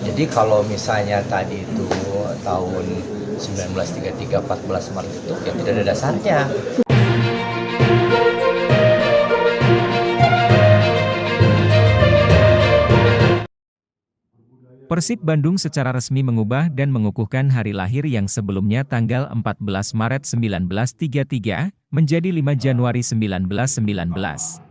Jadi kalau misalnya tadi itu tahun 1933 14 Maret itu ya tidak ada dasarnya. Persib Bandung secara resmi mengubah dan mengukuhkan hari lahir yang sebelumnya tanggal 14 Maret 1933 menjadi 5 Januari 1919.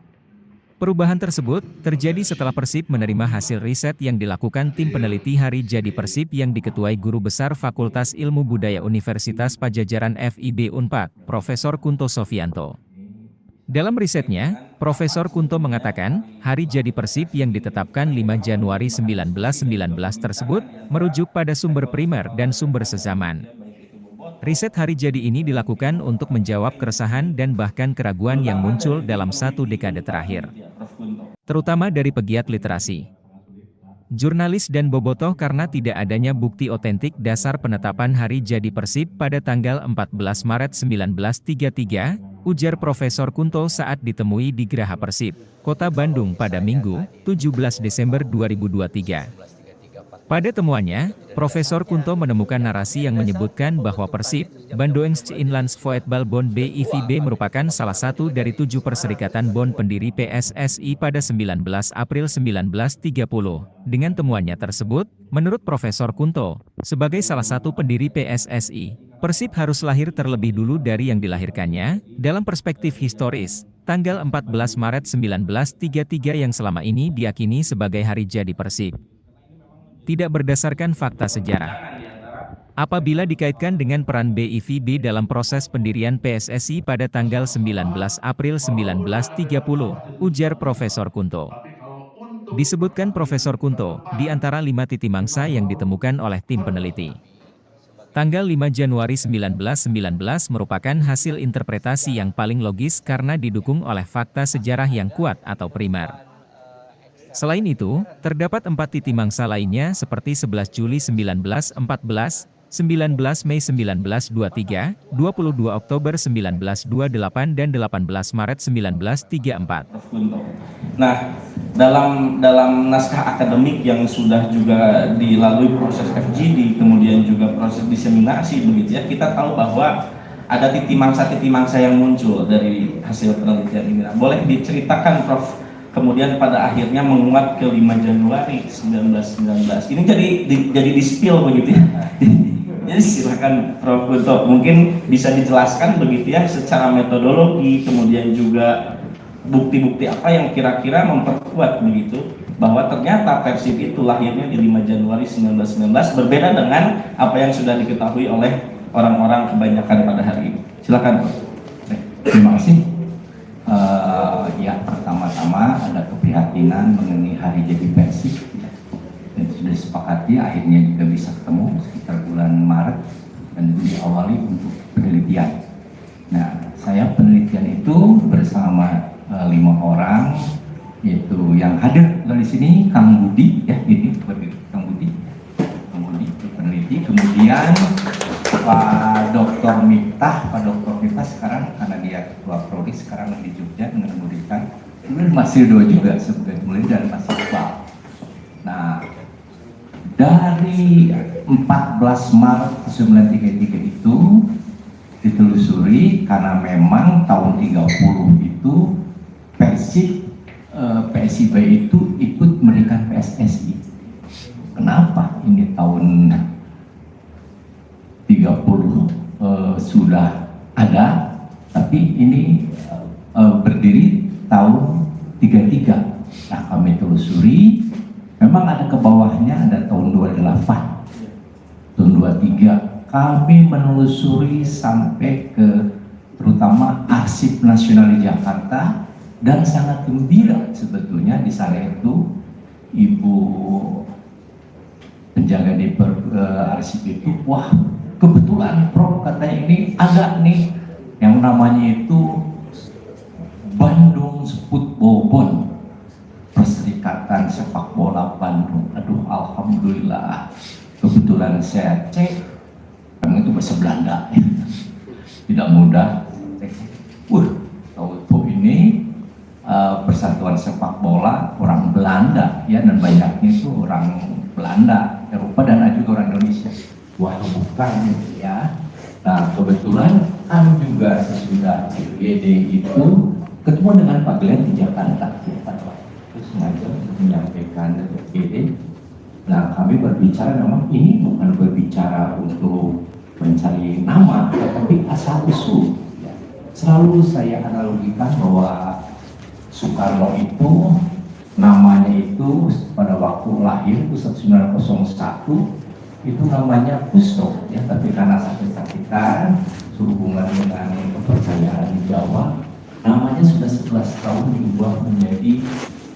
Perubahan tersebut terjadi setelah Persib menerima hasil riset yang dilakukan tim peneliti Hari Jadi Persib yang diketuai Guru Besar Fakultas Ilmu Budaya Universitas Padjadjaran FIB Unpad, Profesor Kunto Sofianto. Dalam risetnya, Profesor Kunto mengatakan, hari jadi Persib yang ditetapkan 5 Januari 1919 tersebut, merujuk pada sumber primer dan sumber sezaman. Riset hari jadi ini dilakukan untuk menjawab keresahan dan bahkan keraguan yang muncul dalam satu dekade terakhir, terutama dari pegiat literasi, jurnalis dan bobotoh karena tidak adanya bukti otentik dasar penetapan hari jadi Persib pada tanggal 14 Maret 1933, ujar Profesor Kunto saat ditemui di Geraha Persib, Kota Bandung pada Minggu, 17 Desember 2023. Pada temuannya, Profesor Kunto menemukan narasi yang menyebutkan bahwa Persib, Bandungse Inlandsvoetbalbond BIVB merupakan salah satu dari 7 perserikatan bond pendiri PSSI pada 19 April 1930. Dengan temuannya tersebut, menurut Profesor Kunto, sebagai salah satu pendiri PSSI, Persib harus lahir terlebih dulu dari yang dilahirkannya. Dalam perspektif historis, tanggal 14 Maret 1933 yang selama ini diyakini sebagai hari jadi Persib tidak berdasarkan fakta sejarah. Apabila dikaitkan dengan peran BIVB dalam proses pendirian PSSI pada tanggal 19 April 1930, ujar Profesor Kunto. Disebutkan Profesor Kunto, di antara 5 titik mangsa yang ditemukan oleh tim peneliti. Tanggal 5 Januari 1919 merupakan hasil interpretasi yang paling logis karena didukung oleh fakta sejarah yang kuat atau primer. Selain itu, terdapat 4 titik mangsa lainnya seperti 11 Juli 1914, 19 Mei 1923, 22 Oktober 1928 dan 18 Maret 1934. Nah, dalam naskah akademik yang sudah juga dilalui proses FGD, kemudian juga proses diseminasi begitu ya, kita tahu bahwa ada titik mangsa yang muncul dari hasil penelitian ini. Nah, boleh diceritakan Prof, kemudian pada akhirnya menguat ke 5 Januari 1919. Ini jadi di-spill begitu ya. Jadi silakan Prof Kunto, mungkin bisa dijelaskan begitu ya secara metodologi, kemudian juga bukti-bukti apa yang kira-kira memperkuat begitu bahwa ternyata Persib itu lahirnya di 5 Januari 1919 berbeda dengan apa yang sudah diketahui oleh orang-orang kebanyakan pada hari ini. Silakan Prof. Terima kasih. Ya, pertama-tama ada keprihatinan mengenai hari jadi Persib dan sudah disepakati akhirnya juga bisa ketemu sekitar bulan Maret dan itu diawali untuk penelitian. Nah, saya penelitian itu bersama 5 orang, yaitu yang hadir dari sini Kang Budi ya, ini Kang Budi peneliti, kemudian Pak Dr. Miftah sekarang karena dia ketua prodi sekarang di Jogja dengan memberikan, kemudian Mas Ridho juga sebagai peneliti dan Mas Iqbal. Nah, dari 14 Maret 1933 itu ditelusuri karena memang tahun 30 itu PSIB itu ikut mendirikan PSSI. Kenapa ini tahun 30 sudah ada, tapi ini berdiri tahun 33. Nah, kami telusuri, memang ada ke bawahnya, ada tahun 28, tahun 23. Kami menelusuri sampai ke terutama Arsip Nasional di Jakarta, dan sangat gembira sebetulnya di sana itu Ibu penjaga di arsip itu, wah kebetulan Prof katanya ini ada nih yang namanya itu Bandung Football, Perserikatan Sepak Bola Bandung. Aduh, alhamdulillah, kebetulan saya cek, karena itu bahasa Belanda ya. Tidak mudah. Tahu ini Persatuan Sepak Bola orang Belanda ya, dan banyaknya itu orang Belanda, Eropa, dan ada juga orang Indonesia. Wah, bukan ya. Nah, kebetulan kami juga sesudah GD itu ketemu dengan Pak Glenn di Jakarta. Terus sengaja untuk menyampaikan GD. Nah, kami berbicara memang ini bukan berbicara untuk mencari nama, tetapi asal usul. Selalu saya analogikan bahwa Soekarno itu namanya itu pada waktu lahir 1901 itu namanya Kusto ya, tapi karena sakit-sakitan sehubungan dengan kepercayaan di Jawa namanya sudah 11 tahun diubah menjadi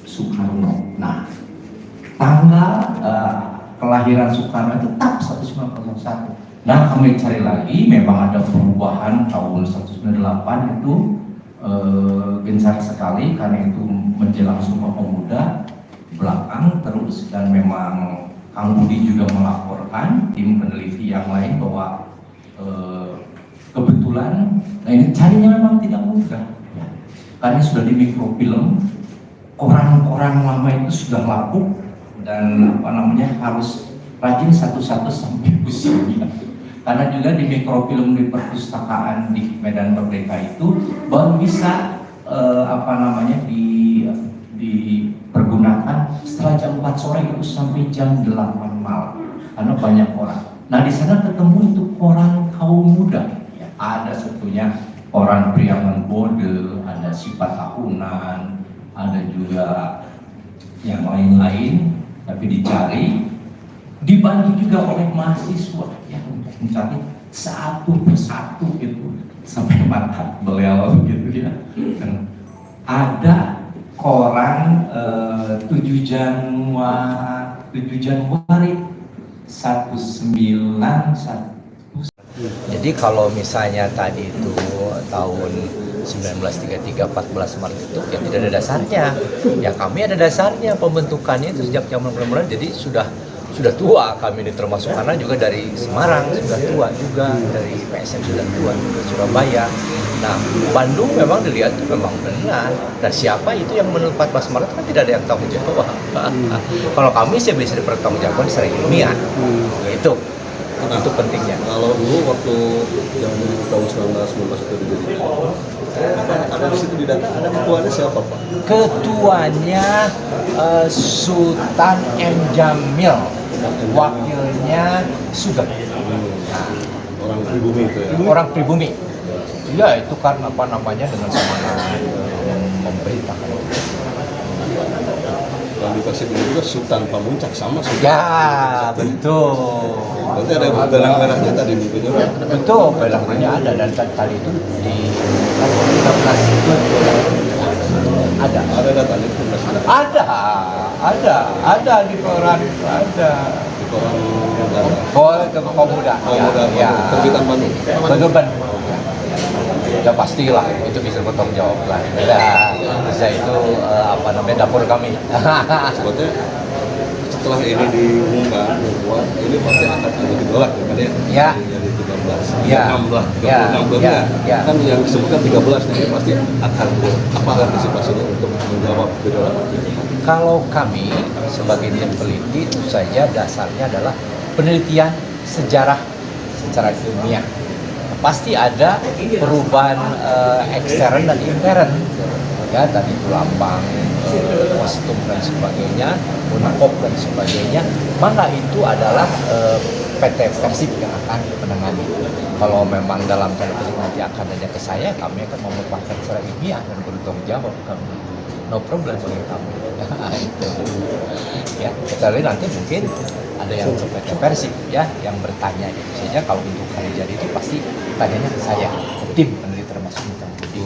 Soekarno. Nah, tanggal kelahiran Soekarno tetap 1901. Nah, kami cari lagi, memang ada perubahan tahun 1998 itu gencar sekali karena itu menjelang Sumpah Pemuda belakang terus, dan memang Kang Budi juga melaporkan tim peneliti yang lain bahwa kebetulan, nah ini carinya memang tidak mudah ya. Karena sudah di mikrofilm, koran-koran lama itu sudah lapuk dan harus rajin satu-satu sampai pusing ya. Karena juga di mikrofilm di perpustakaan di Medan Merdeka itu baru bisa dipergunakan setelah jam 4 sore itu sampai jam 8 malam karena banyak orang. Nah, di sana ketemu itu koran kaum muda ya. Ada sebetulnya koran Priangan Bode, ada Sifat Tahunan, ada juga yang lain-lain, tapi dicari, dibantu juga oleh mahasiswa yang untuk mencari satu persatu gitu sampai mata beliau gitu ya. Dan ada koran 7 Januari 1901. Jadi kalau misalnya tadi itu tahun 1933 14 Maret itu ya tidak ada dasarnya. Ya kami ada dasarnya, pembentukannya itu sejak zaman Belanda. Jadi sudah tua kami ini, termasuk karena juga dari Semarang sudah tua juga, dari PSM sudah tua juga, Surabaya. Nah, Bandung memang dilihat itu memang benar. Dan siapa itu yang menurut 14 Maret kan tidak ada yang tahu jawab. Kalau kami sih bisa dipertanggungjawabkan secara ilmiah. Itu pentingnya. Kalau dulu waktu yang tahun 1919 itu dijadikan, ada di situ di data, ada ketuanya siapa Pak? Ketuanya Sultan M. Jamil, wakilnya Sugeng. Orang pribumi itu ya? Orang pribumi. Ya itu kan dengan semangat memberitakan. Yang di Persib ini juga Sultan Pamuncak sama Sultan. Ya betul. Berarti ada belang merahnya tadi mungkin ya? Betul, belangnya ada, dan tadi itu di 13 itu ada. Ada datanya itu Ada di koran itu ada. di koran negara. Oh, itu pemuda. Ya. Terbitan Bandung. Betul. Ya pastilah itu bisa bertanggung jawab lah. Ya, bisa itu dapur kami. Sebetulnya setelah ini diumumkan bahwa ini pasti akan ada gejolak Ya. Jadi 13, Ya. 16, Ya. 36 Ya. Ya. kan yang disebutkan 13 ini pasti akan apa antisipasinya untuk menjawab gejolak itu? Kalau kami sebagai tim peneliti itu saja dasarnya adalah penelitian sejarah secara ilmiah. Pasti ada perubahan ekstern dan intern. Ya, tadi itu lambang, kostum dan sebagainya, unikop dan sebagainya. Mana itu adalah PT Persib yang akan menangani. Kalau memang dalam tanda petik nanti akan ada ke saya, kami akan memutarkan secara ilmiah dan bertanggung jawab kami. No problem bagi kami. Itu. Ya, kita lihat nanti mungkin ada yang ke PT Persib ya yang bertanya itu saja. Kalau untuk hari jadi itu pasti tanyanya ke saya, ke tim peneliti termasuk Kang Budi.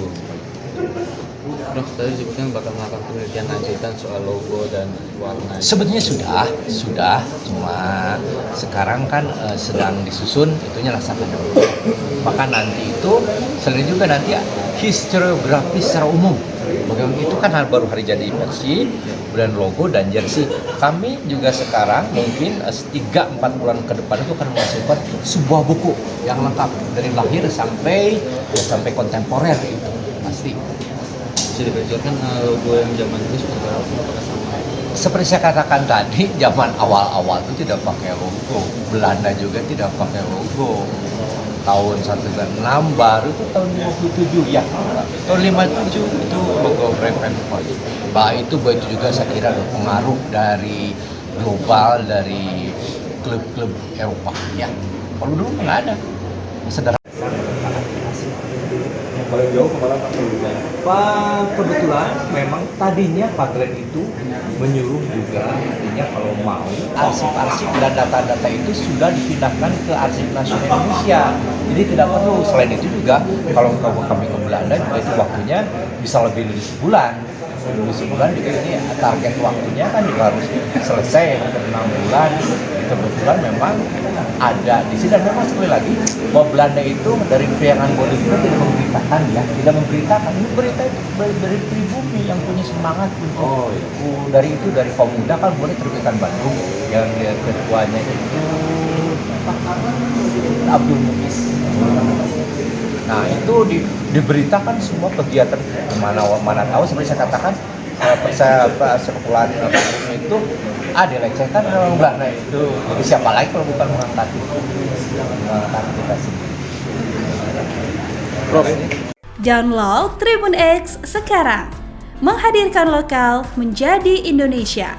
Prof, tadi disebutkan bakal melakukan penelitian lanjutan soal logo dan warna. Sebetulnya sudah, cuma sekarang kan sedang disusun, itunya laksanakan dulu. Maka nanti itu selain juga nanti historiografi secara umum. Bagaimana itu kan baru hari jadi Persib, kemudian logo dan jersey. Kami juga sekarang mungkin 3-4 bulan ke depan itu akan memasukkan sebuah buku yang lengkap dari lahir sampai kontemporer itu pasti. Bisa dibacakan logo yang zaman itu seperti apa? Apakah sama? seperti saya katakan tadi, zaman awal-awal itu tidak pakai logo, Belanda juga tidak pakai logo. Tahun 16 baru itu tahun 57 ya, tahun 57 itu logo Bravenport. Itu juga saya kira ada pengaruh dari global, dari klub-klub Eropa ya. Kalau dulu nggak ada, sederhana. Paling jauh kemana Pak penelitiannya? Pak, kebetulan memang tadinya Pak Glenn itu menyuruh juga, artinya kalau mau arsip-arsip dan data-data itu sudah dipindahkan ke Arsip Nasional Indonesia. Jadi tidak perlu. Selain itu juga kalau kami ke Belanda juga itu waktunya bisa lebih dari sebulan. Lebih sebulan juga ini target waktunya kan juga harus selesai 6 bulan. Kebetulan memang ada di sini, dan memang sekali lagi bahwa Belanda itu dari pihak Boleh kita tidak memberitakan ya, tidak memberitakan. Ini berita itu dari pribumi yang punya semangat untuk dari Pemuda kan boleh terbitan Bandung yang ketuanya itu Abdul Muiz. Nah itu diberitakan semua kegiatan mana tahu seperti saya katakan persekolahan itu dilecehkan orang Belanda itu. Jadi siapa lagi kalau bukan mengangkat kita sendiri. Prof. Download Tribun X sekarang, menghadirkan lokal menjadi Indonesia.